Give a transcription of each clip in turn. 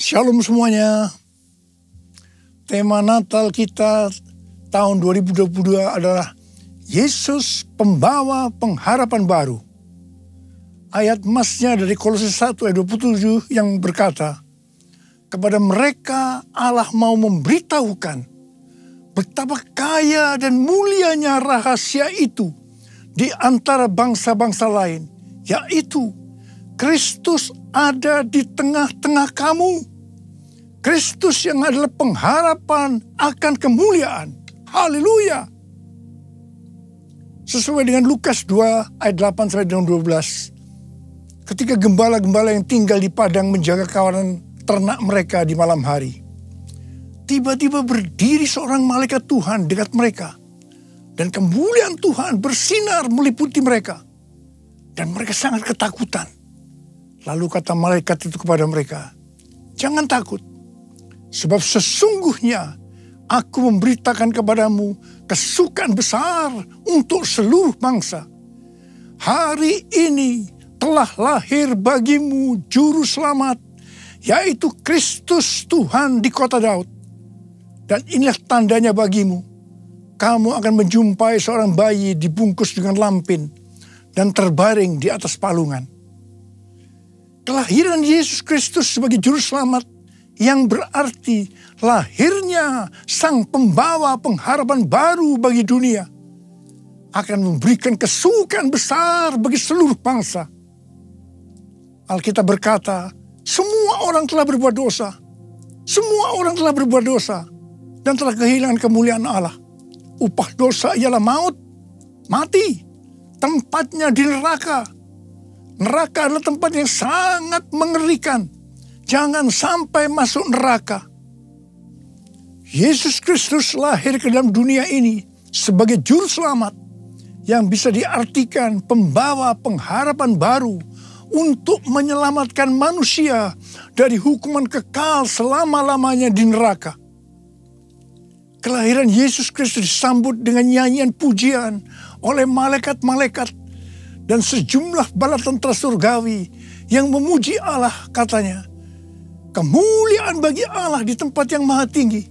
Shalom semuanya. Tema Natal kita tahun 2022 adalah Yesus pembawa pengharapan baru. Ayat emasnya dari Kolose 1 ayat 27 yang berkata, kepada mereka Allah mau memberitahukan betapa kaya dan mulianya rahasia itu di antara bangsa-bangsa lain, yaitu Kristus ada di tengah-tengah kamu. Kristus yang adalah pengharapan akan kemuliaan. Haleluya. Sesuai dengan Lukas 2 ayat 8 sampai dengan 12. Ketika gembala-gembala yang tinggal di padang menjaga kawanan ternak mereka di malam hari, tiba-tiba berdiri seorang malaikat Tuhan dekat mereka. Dan kemuliaan Tuhan bersinar meliputi mereka. Dan mereka sangat ketakutan. Lalu kata malaikat itu kepada mereka, jangan takut. Sebab sesungguhnya aku memberitakan kepadamu kesukaan besar untuk seluruh bangsa. Hari ini telah lahir bagimu juru selamat, yaitu Kristus Tuhan di kota Daud. Dan inilah tandanya bagimu. Kamu akan menjumpai seorang bayi dibungkus dengan lampin dan terbaring di atas palungan. Kelahiran Yesus Kristus sebagai juru selamat yang berarti lahirnya sang pembawa pengharapan baru bagi dunia akan memberikan kesukaan besar bagi seluruh bangsa. Alkitab berkata, semua orang telah berbuat dosa. Semua orang telah berbuat dosa dan telah kehilangan kemuliaan Allah. Upah dosa ialah maut, mati. Tempatnya di neraka. Neraka adalah tempat yang sangat mengerikan. Jangan sampai masuk neraka. Yesus Kristus lahir ke dalam dunia ini sebagai juru selamat yang bisa diartikan pembawa pengharapan baru untuk menyelamatkan manusia dari hukuman kekal selama-lamanya di neraka. Kelahiran Yesus Kristus disambut dengan nyanyian pujian oleh malaikat-malaikat dan sejumlah bala tentara surgawi yang memuji Allah, katanya, kemuliaan bagi Allah di tempat yang maha tinggi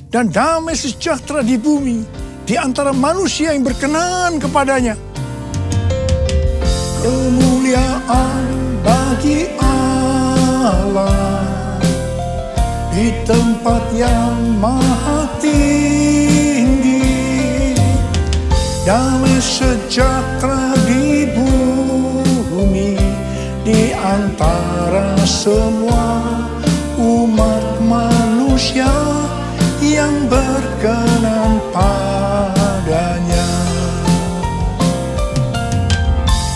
dan damai sejahtera di bumi di antara manusia yang berkenan kepadanya. Kemuliaan bagi Allah di tempat yang maha tinggi, damai sejahtera di bumi di antara semua umat manusia yang berkenan padanya.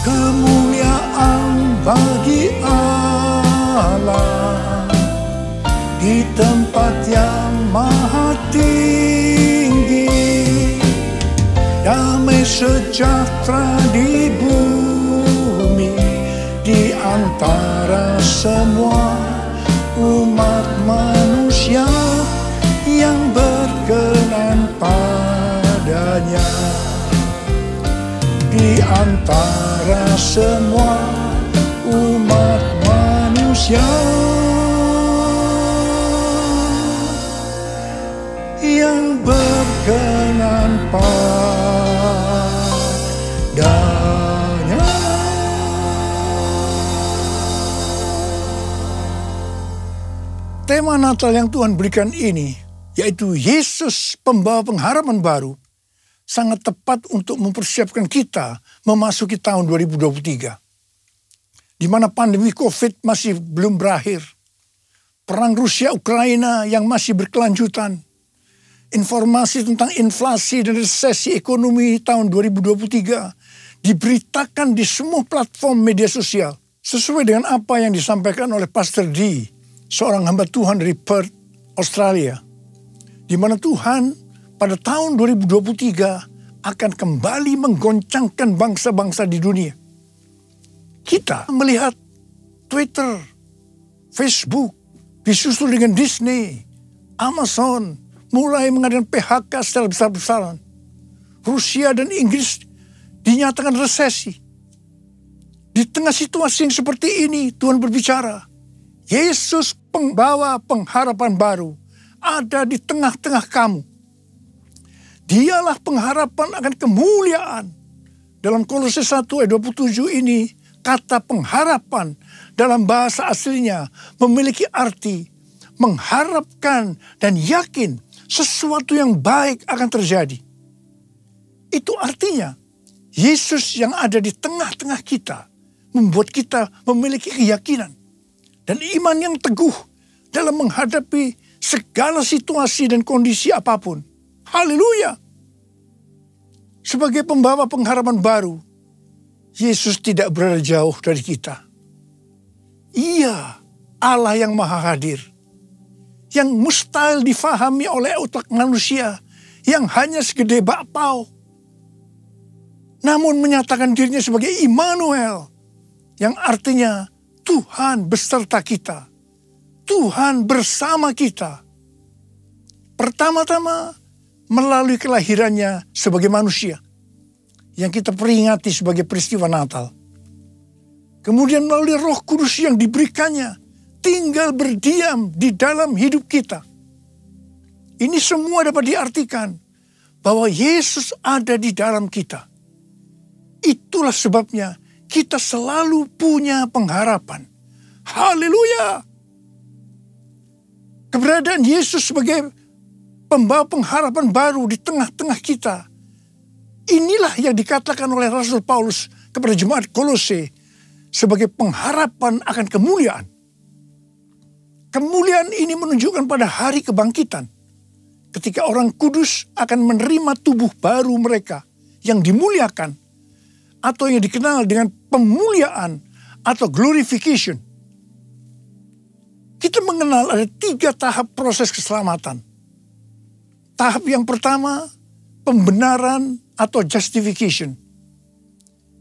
Kemuliaan bagi Allah di tempat yang maha tinggi, damai sejahtera di bumi di antara semua umat manusia yang berkenan padanya. Di antara semua umat manusia yang berkenan padanya. Tema Natal yang Tuhan berikan ini, yaitu Yesus pembawa pengharapan baru, sangat tepat untuk mempersiapkan kita memasuki tahun 2023. Di mana pandemi COVID masih belum berakhir. Perang Rusia-Ukraina yang masih berkelanjutan. Informasi tentang inflasi dan resesi ekonomi tahun 2023 diberitakan di semua platform media sosial. Sesuai dengan apa yang disampaikan oleh Pastor D, seorang hamba Tuhan dari Perth, Australia. Di mana Tuhan pada tahun 2023 akan kembali menggoncangkan bangsa-bangsa di dunia. Kita melihat Twitter, Facebook, disusul dengan Disney, Amazon, mulai mengadakan PHK secara besar-besaran. Rusia dan Inggris dinyatakan resesi. Di tengah situasi yang seperti ini, Tuhan berbicara, Yesus pembawa pengharapan baru ada di tengah-tengah kamu. Dialah pengharapan akan kemuliaan. Dalam Kolose 1 ayat 27 ini, kata pengharapan dalam bahasa aslinya memiliki arti mengharapkan dan yakin sesuatu yang baik akan terjadi. Itu artinya Yesus yang ada di tengah-tengah kita membuat kita memiliki keyakinan dan iman yang teguh dalam menghadapi segala situasi dan kondisi apapun. Haleluya! Sebagai pembawa pengharapan baru, Yesus tidak berada jauh dari kita. Ia Allah yang maha hadir, yang mustahil difahami oleh otak manusia yang hanya segede bakpao. Namun menyatakan dirinya sebagai Immanuel, yang artinya Tuhan beserta kita. Tuhan bersama kita. Pertama-tama melalui kelahirannya sebagai manusia, yang kita peringati sebagai peristiwa Natal. Kemudian melalui Roh Kudus yang diberikannya, tinggal berdiam di dalam hidup kita. Ini semua dapat diartikan bahwa Yesus ada di dalam kita. Itulah sebabnya kita selalu punya pengharapan. Haleluya! Keberadaan Yesus sebagai pembawa pengharapan baru di tengah-tengah kita. Inilah yang dikatakan oleh Rasul Paulus kepada jemaat Kolose sebagai pengharapan akan kemuliaan. Kemuliaan ini menunjukkan pada hari kebangkitan, ketika orang kudus akan menerima tubuh baru mereka yang dimuliakan, atau yang dikenal dengan pemuliaan atau glorification. Kita mengenal ada 3 tahap proses keselamatan. Tahap yang pertama, pembenaran atau justification.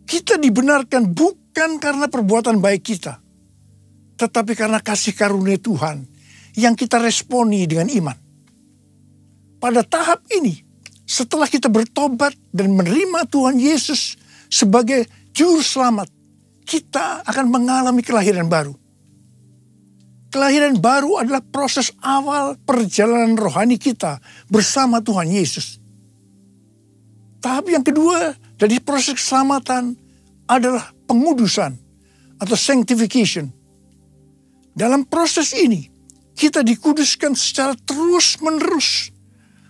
Kita dibenarkan bukan karena perbuatan baik kita, tetapi karena kasih karunia Tuhan yang kita responi dengan iman. Pada tahap ini, setelah kita bertobat dan menerima Tuhan Yesus sebagai juru selamat, kita akan mengalami kelahiran baru. Kelahiran baru adalah proses awal perjalanan rohani kita bersama Tuhan Yesus. Tahap yang kedua dari proses keselamatan adalah pengudusan atau sanctification. Dalam proses ini, kita dikuduskan secara terus-menerus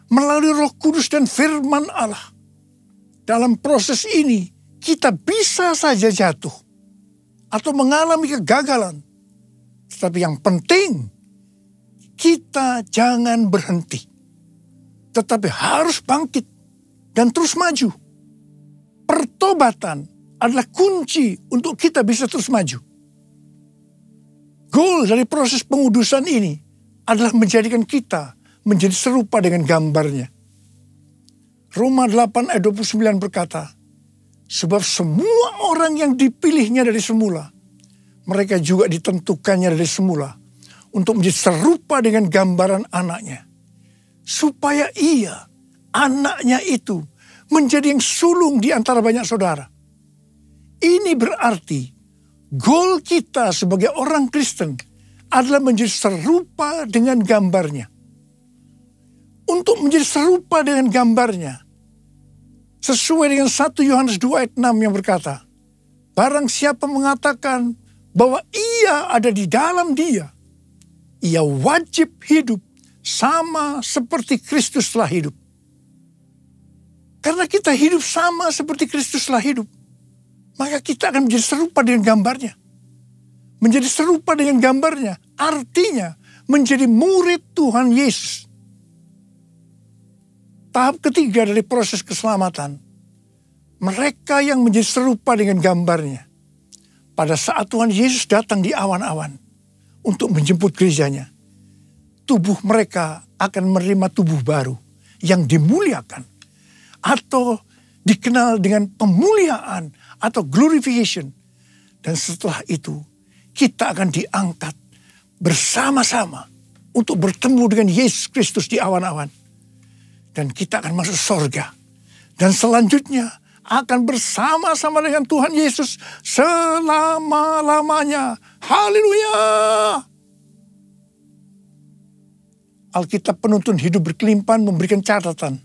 melalui Roh Kudus dan firman Allah. Dalam proses ini, kita bisa saja jatuh atau mengalami kegagalan. Tetapi yang penting, kita jangan berhenti. Tetapi harus bangkit dan terus maju. Pertobatan adalah kunci untuk kita bisa terus maju. Goal dari proses pengudusan ini adalah menjadikan kita menjadi serupa dengan gambarnya. Roma 8 ayat 29 berkata, sebab semua orang yang dipilihnya dari semula, mereka juga ditentukannya dari semula untuk menjadi serupa dengan gambaran anaknya. Supaya ia, anaknya itu, menjadi yang sulung di antara banyak saudara. Ini berarti goal kita sebagai orang Kristen adalah menjadi serupa dengan gambarnya. Untuk menjadi serupa dengan gambarnya, sesuai dengan 1 Yohanes 2 ayat 6 yang berkata, barang siapa mengatakan bahwa ia ada di dalam dia, ia wajib hidup sama seperti Kristus telah hidup. Karena kita hidup sama seperti Kristus telah hidup, maka kita akan menjadi serupa dengan gambarnya. Menjadi serupa dengan gambarnya artinya menjadi murid Tuhan Yesus. Tahap ketiga dari proses keselamatan, mereka yang menjadi serupa dengan gambarnya. Pada saat Tuhan Yesus datang di awan-awan untuk menjemput gerejanya, tubuh mereka akan menerima tubuh baru yang dimuliakan atau dikenal dengan pemuliaan atau glorification. Dan setelah itu kita akan diangkat bersama-sama untuk bertemu dengan Yesus Kristus di awan-awan. Dan kita akan masuk surga. Dan selanjutnya akan bersama-sama dengan Tuhan Yesus selama-lamanya. Haleluya! Alkitab Penuntun Hidup Berkelimpahan memberikan catatan.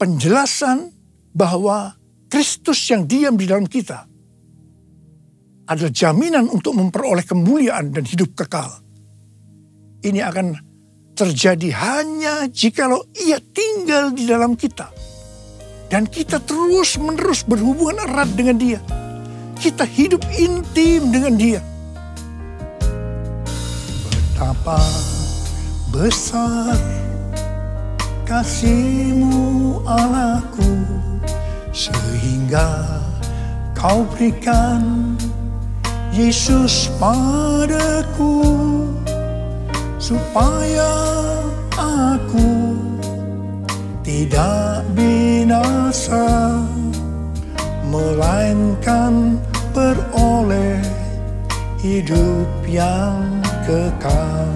Penjelasan bahwa Kristus yang diam di dalam kita adalah jaminan untuk memperoleh kemuliaan dan hidup kekal. Ini akan terjadi hanya jikalau Ia tinggal di dalam kita. Dan kita terus-menerus berhubungan erat dengan Dia. Kita hidup intim dengan Dia. Betapa besar kasih-Mu Allahku, sehingga Kau berikan Yesus padaku, supaya aku tidak binasa, melainkan beroleh hidup yang kekal.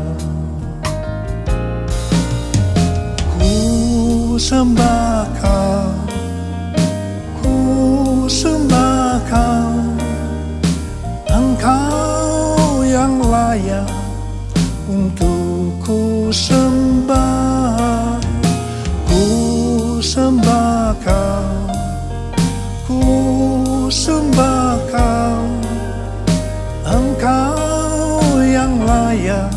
Ku sembah Kau, ku sembah Kau, Engkau yang layak untuk ku sembah. Ku sembah Kau, ku sembah Kau, Engkau yang layak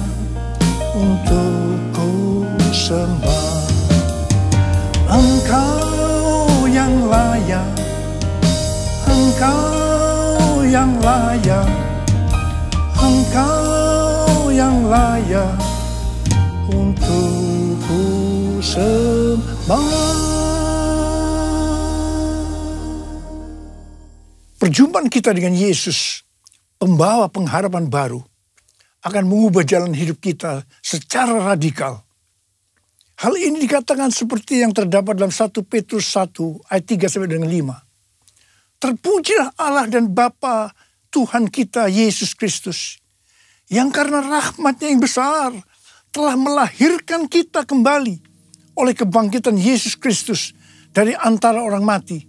untuk ku sembah. Engkau yang layak, Engkau yang layak, Engkau yang layak untuk ku sembah. Perjumpaan kita dengan Yesus, pembawa pengharapan baru, akan mengubah jalan hidup kita secara radikal. Hal ini dikatakan seperti yang terdapat dalam 1 Petrus 1 ayat 3 sampai dengan 5. Terpujilah Allah dan Bapa Tuhan kita Yesus Kristus, yang karena rahmat-Nya yang besar telah melahirkan kita kembali oleh kebangkitan Yesus Kristus dari antara orang mati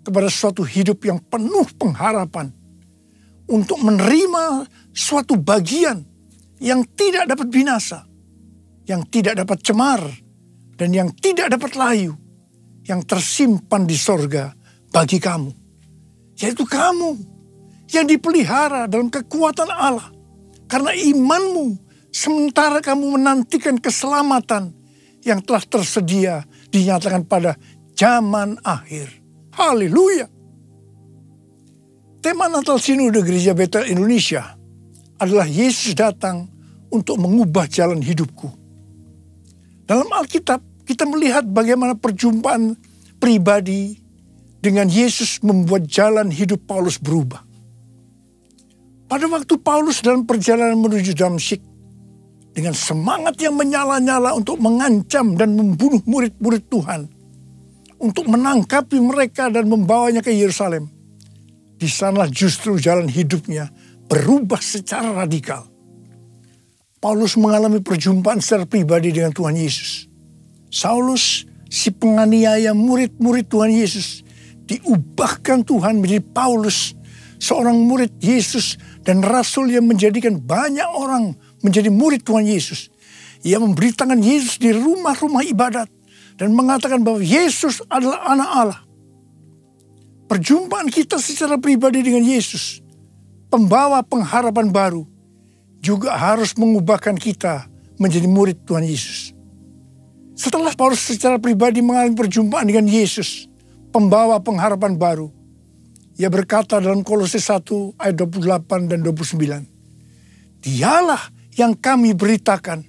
kepada suatu hidup yang penuh pengharapan, untuk menerima suatu bagian yang tidak dapat binasa, yang tidak dapat cemar, dan yang tidak dapat layu, yang tersimpan di sorga bagi kamu. Yaitu kamu yang dipelihara dalam kekuatan Allah karena imanmu, sementara kamu menantikan keselamatan yang telah tersedia dinyatakan pada zaman akhir. Haleluya. Tema Natal Sinode Gereja Betel Indonesia adalah Yesus datang untuk mengubah jalan hidupku. Dalam Alkitab kita melihat bagaimana perjumpaan pribadi dengan Yesus membuat jalan hidup Paulus berubah. Pada waktu Paulus dalam perjalanan menuju Damsyik, dengan semangat yang menyala-nyala untuk mengancam dan membunuh murid-murid Tuhan, untuk menangkapi mereka dan membawanya ke Yerusalem, di sana justru jalan hidupnya berubah secara radikal. Paulus mengalami perjumpaan secara pribadi dengan Tuhan Yesus. Saulus, si penganiaya murid-murid Tuhan Yesus, diubahkan Tuhan menjadi Paulus, seorang murid Yesus dan rasul yang menjadikan banyak orang menjadi murid Tuhan Yesus. Ia memberitakan Yesus di rumah-rumah ibadat dan mengatakan bahwa Yesus adalah anak Allah. Perjumpaan kita secara pribadi dengan Yesus, pembawa pengharapan baru, juga harus mengubahkan kita menjadi murid Tuhan Yesus. Setelah Paulus secara pribadi mengalami perjumpaan dengan Yesus, pembawa pengharapan baru, ia berkata dalam Kolose 1 ayat 28 dan 29, Dialah yang kami beritakan,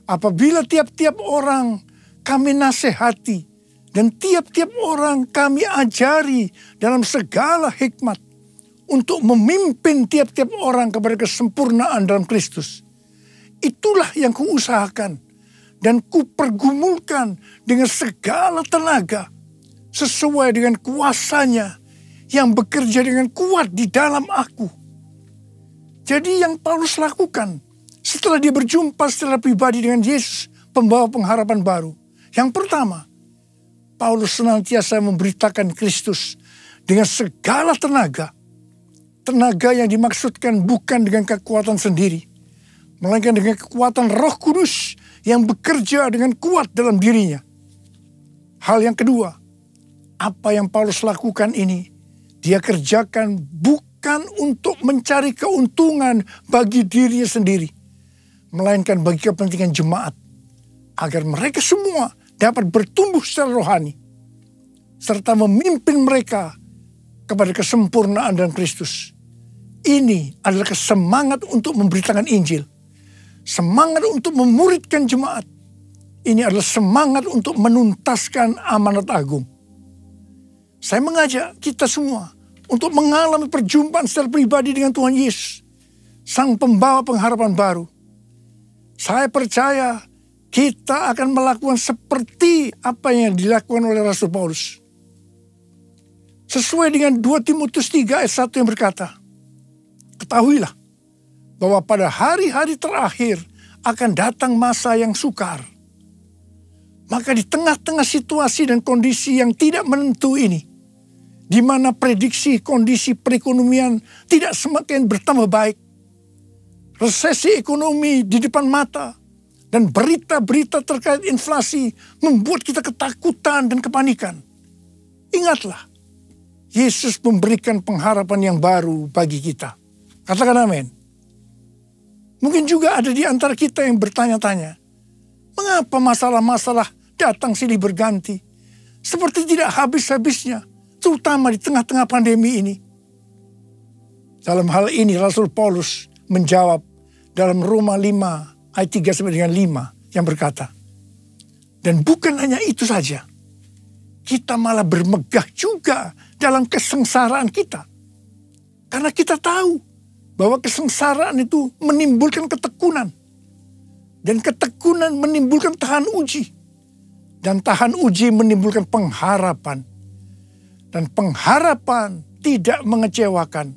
apabila tiap-tiap orang kami nasihati, dan tiap-tiap orang kami ajari dalam segala hikmat, untuk memimpin tiap-tiap orang kepada kesempurnaan dalam Kristus. Itulah yang kuusahakan dan kupergumulkan dengan segala tenaga, sesuai dengan kuasanya yang bekerja dengan kuat di dalam aku. Jadi yang Paulus lakukan setelah dia berjumpa secara pribadi dengan Yesus, pembawa pengharapan baru. Yang pertama, Paulus senantiasa memberitakan Kristus dengan segala tenaga. Tenaga yang dimaksudkan bukan dengan kekuatan sendiri, melainkan dengan kekuatan Roh Kudus yang bekerja dengan kuat dalam dirinya. Hal yang kedua, apa yang Paulus lakukan ini, dia kerjakan bukan untuk mencari keuntungan bagi dirinya sendiri, melainkan bagi kepentingan jemaat, agar mereka semua dapat bertumbuh secara rohani, serta memimpin mereka kepada kesempurnaan dalam Kristus. Ini adalah semangat untuk memberitakan Injil, semangat untuk memuridkan jemaat. Ini adalah semangat untuk menuntaskan amanat agung. Saya mengajak kita semua untuk mengalami perjumpaan secara pribadi dengan Tuhan Yesus, Sang Pembawa pengharapan baru. Saya percaya kita akan melakukan seperti apa yang dilakukan oleh Rasul Paulus. Sesuai dengan 2 Timotius 3 ayat 1 yang berkata, ketahuilah bahwa pada hari-hari terakhir akan datang masa yang sukar. Maka di tengah-tengah situasi dan kondisi yang tidak menentu ini, di mana prediksi kondisi perekonomian tidak semakin bertambah baik, resesi ekonomi di depan mata, dan berita-berita terkait inflasi membuat kita ketakutan dan kepanikan. Ingatlah, Yesus memberikan pengharapan yang baru bagi kita. Katakan amin. Mungkin juga ada di antara kita yang bertanya-tanya, mengapa masalah-masalah datang silih berganti, seperti tidak habis-habisnya, terutama di tengah-tengah pandemi ini. Dalam hal ini Rasul Paulus menjawab dalam Roma 5 ayat 3 sampai dengan 5 yang berkata, dan bukan hanya itu saja, kita malah bermegah juga dalam kesengsaraan kita. Karena kita tahu bahwa kesengsaraan itu menimbulkan ketekunan. Dan ketekunan menimbulkan tahan uji. Dan tahan uji menimbulkan pengharapan. Dan pengharapan tidak mengecewakan.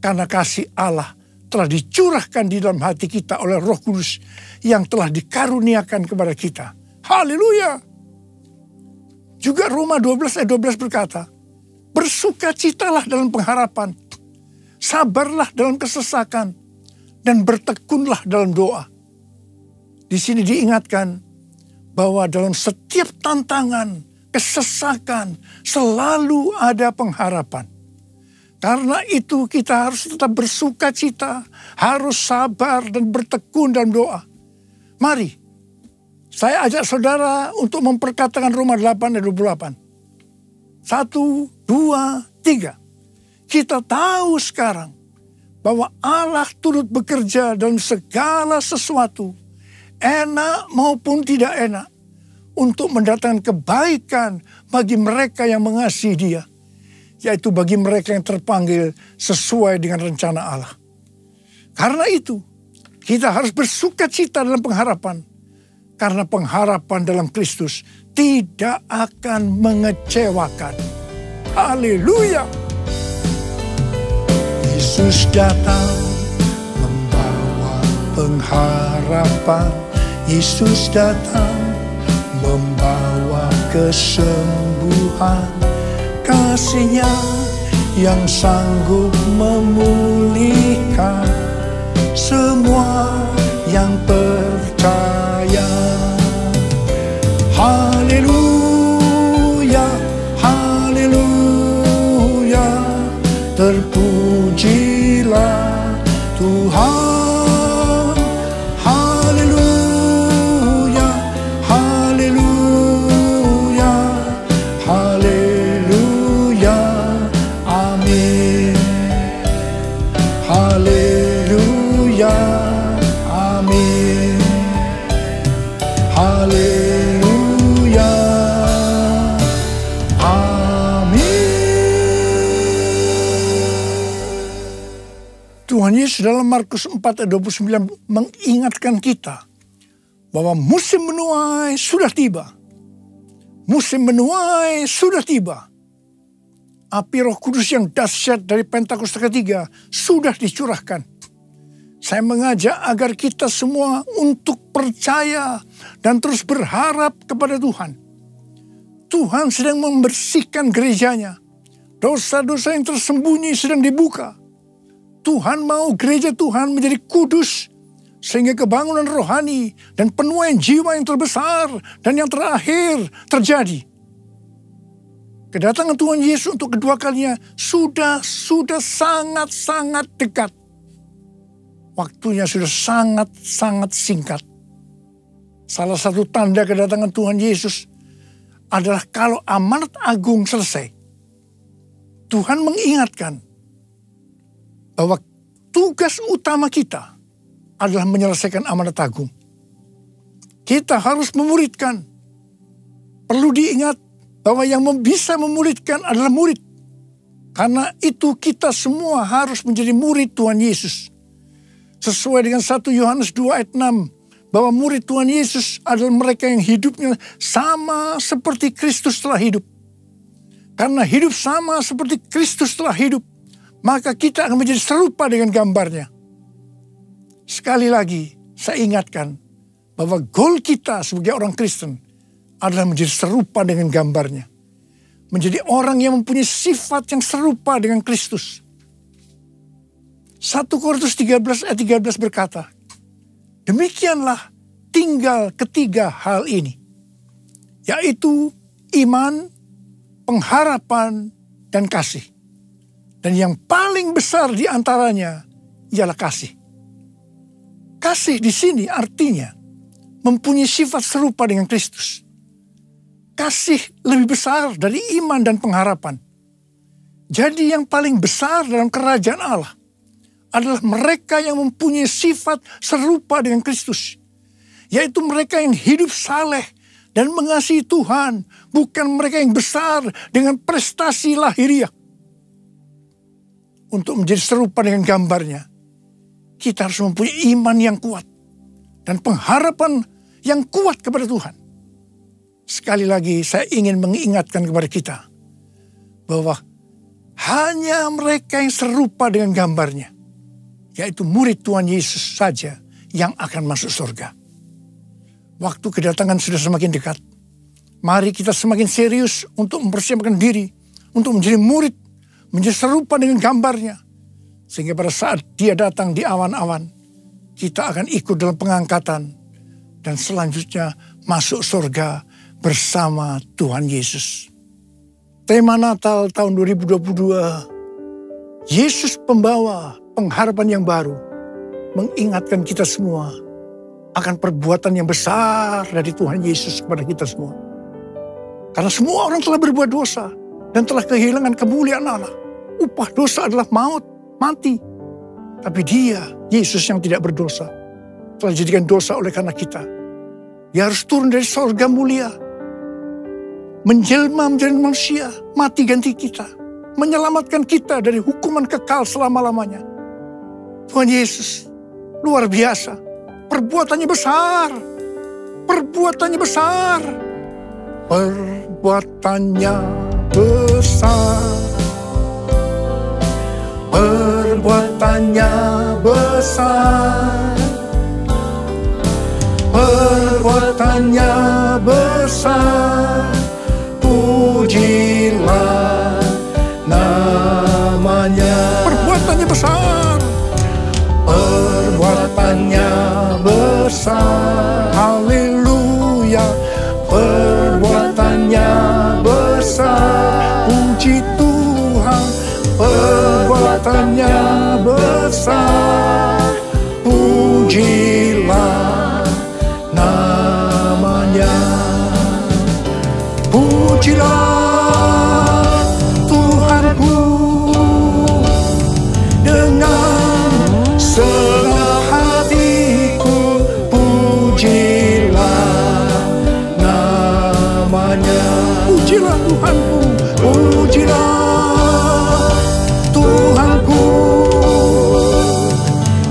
Karena kasih Allah telah dicurahkan di dalam hati kita oleh Roh Kudus yang telah dikaruniakan kepada kita. Haleluya! Juga Roma 12 ayat 12 berkata, bersukacitalah dalam pengharapan, sabarlah dalam kesesakan, dan bertekunlah dalam doa. Di sini diingatkan bahwa dalam setiap tantangan, kesesakan, selalu ada pengharapan. Karena itu kita harus tetap bersukacita, harus sabar dan bertekun dalam doa. Mari, saya ajak saudara untuk memperkatakan Roma 8 ayat 28. 1, 2, 3. Kita tahu sekarang bahwa Allah turut bekerja dalam segala sesuatu, enak maupun tidak enak, untuk mendatangkan kebaikan bagi mereka yang mengasihi Dia, yaitu bagi mereka yang terpanggil sesuai dengan rencana Allah. Karena itu, kita harus bersukacita dalam pengharapan, karena pengharapan dalam Kristus tidak akan mengecewakan. Haleluya! Yesus datang membawa pengharapan. Yesus datang membawa kesembuhan. Kasih-Nya yang sanggup memulihkan semua yang percaya. Haleluya, haleluya, terpujilah Tuhan. Haleluya, haleluya, haleluya, amin. Haleluya, amin. Haleluya, amin. Tuhan Yesus dalam Markus 4 ayat 29 mengingatkan kita bahwa musim menuai sudah tiba. Musim menuai sudah tiba. Api Roh Kudus yang dahsyat dari Pentakosta ketiga sudah dicurahkan. Saya mengajak agar kita semua untuk percaya dan terus berharap kepada Tuhan. Tuhan sedang membersihkan gerejanya. Dosa-dosa yang tersembunyi sedang dibuka. Tuhan mau gereja Tuhan menjadi kudus Sehingga kebangunan rohani dan penuaian jiwa yang terbesar dan yang terakhir terjadi. Kedatangan Tuhan Yesus untuk kedua kalinya sudah sangat-sangat dekat. Waktunya sudah sangat-sangat singkat. Salah satu tanda kedatangan Tuhan Yesus adalah kalau amanat agung selesai. Tuhan mengingatkan bahwa tugas utama kita adalah menyelesaikan amanat agung. Kita harus memuridkan. Perlu diingat bahwa yang bisa memuridkan adalah murid. Karena itu kita semua harus menjadi murid Tuhan Yesus. Sesuai dengan 1 Yohanes 2 ayat 6. Bahwa murid Tuhan Yesus adalah mereka yang hidupnya sama seperti Kristus telah hidup. Karena hidup sama seperti Kristus telah hidup, maka kita akan menjadi serupa dengan gambarnya. Sekali lagi, saya ingatkan bahwa goal kita sebagai orang Kristen adalah menjadi serupa dengan gambarnya. Menjadi orang yang mempunyai sifat yang serupa dengan Kristus. 1 Korintus 13 ayat 13 berkata, demikianlah tinggal ketiga hal ini, yaitu iman, pengharapan, dan kasih. Dan yang paling besar di antaranya ialah kasih. Kasih di sini artinya mempunyai sifat serupa dengan Kristus. Kasih lebih besar dari iman dan pengharapan. Jadi yang paling besar dalam kerajaan Allah adalah mereka yang mempunyai sifat serupa dengan Kristus. Yaitu mereka yang hidup saleh dan mengasihi Tuhan. Bukan mereka yang besar dengan prestasi lahiriah. Untuk menjadi serupa dengan gambarnya, kita harus mempunyai iman yang kuat. Dan pengharapan yang kuat kepada Tuhan. Sekali lagi saya ingin mengingatkan kepada kita. Bahwa hanya mereka yang serupa dengan gambarnya, yaitu murid Tuhan Yesus saja yang akan masuk surga. Waktu kedatangan sudah semakin dekat. Mari kita semakin serius untuk mempersiapkan diri. Untuk menjadi murid. Menjadi serupa dengan gambarnya. Sehingga pada saat dia datang di awan-awan. Kita akan ikut dalam pengangkatan. Dan selanjutnya masuk surga bersama Tuhan Yesus. Tema Natal tahun 2022. Yesus pembawa pengharapan yang baru mengingatkan kita semua akan perbuatan yang besar dari Tuhan Yesus kepada kita semua. Karena semua orang telah berbuat dosa dan telah kehilangan kemuliaan Allah. Upah dosa adalah maut, mati. Tapi dia, Yesus yang tidak berdosa, telah dijadikan dosa oleh karena kita. Dia harus turun dari surga mulia, menjelma menjadi manusia, mati ganti kita, menyelamatkan kita dari hukuman kekal selama-lamanya. Tuhan Yesus luar biasa. Perbuatannya besar. Perbuatannya besar. Perbuatannya besar. Perbuatannya besar. Perbuatannya besar. Pujilah namanya. Perbuatannya besar. Perbuatannya besar. Haleluya. Perbuatannya besar. Puji Tuhan. Perbuatannya besar. Pujilah namanya. Pujilah Tuhanku dengan segenap hatiku. Pujilah namanya. Pujilah Tuhanku. Pujilah Tuhanku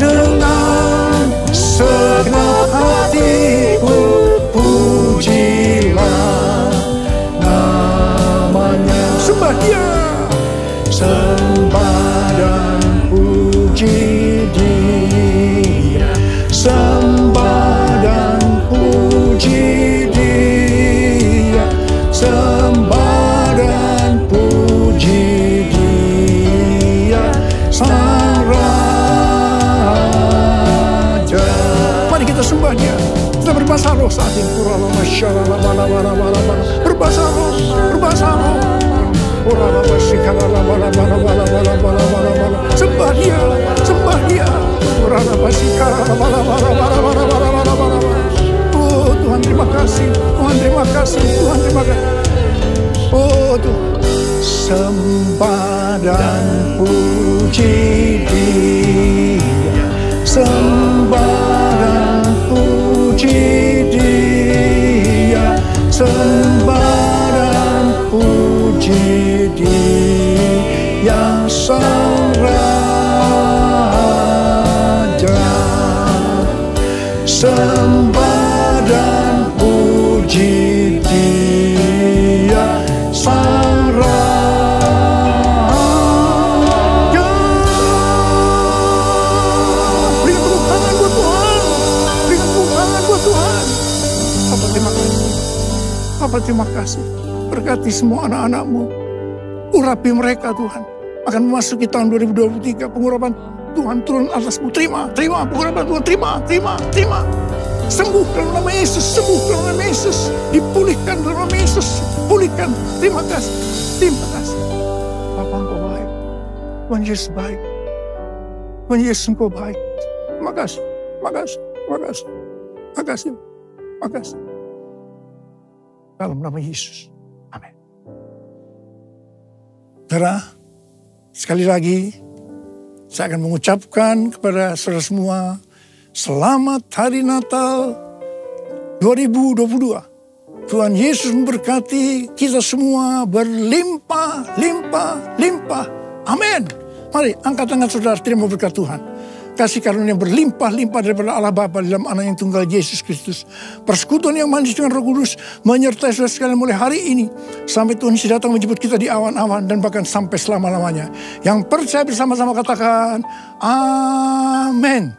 dengan segenap hatiku. Pujilah namanya. Berbahasa roh, berbahasa roh. Sembah dia, sembah dia. Oh Tuhan terima kasih, Tuhan terima kasih, Tuhan terima kasih. Oh Tuhan, sembah dan puji dia, sembah dan puji dia, sembah dan puji dia sang Raja, sembah dan puji dia sang Raja. Berikan tepuk tangan buat Tuhan, berikan tepuk tangan buat Tuhan. Bapa terima kasih, Bapa terima kasih. Berkati semua anak-anak-Mu, urapi mereka Tuhan. Akan memasuki tahun 2023, pengurapan Tuhan turun atasmu. Terima, terima pengurapan Tuhan, terima, terima, terima. Sembuh dalam nama Yesus, sembuh dalam nama Yesus. Dipulihkan dalam nama Yesus, pulihkan. Terima kasih, terima kasih. Bapa Engkau baik, Tuhan Yesus baik, Tuhan Yesus Engkau baik. Terima kasih, terima kasih, terima kasih, terima kasih, terima kasih. Dalam nama Yesus, amin. Saudara, sekali lagi saya akan mengucapkan kepada saudara semua, selamat Hari Natal 2022. Tuhan Yesus memberkati kita semua berlimpah, limpah, limpah. Amin. Mari angkat tangan saudara, terima berkat Tuhan. Kasih karunia yang berlimpah-limpah daripada Allah Bapa dalam Anak yang tunggal Yesus Kristus. Persekutuan yang manis dengan Roh Kudus menyertai saudara sekalian mulai hari ini sampai Tuhan Yesus datang menjemput kita di awan-awan dan bahkan sampai selama-lamanya. Yang percaya bersama-sama katakan amin.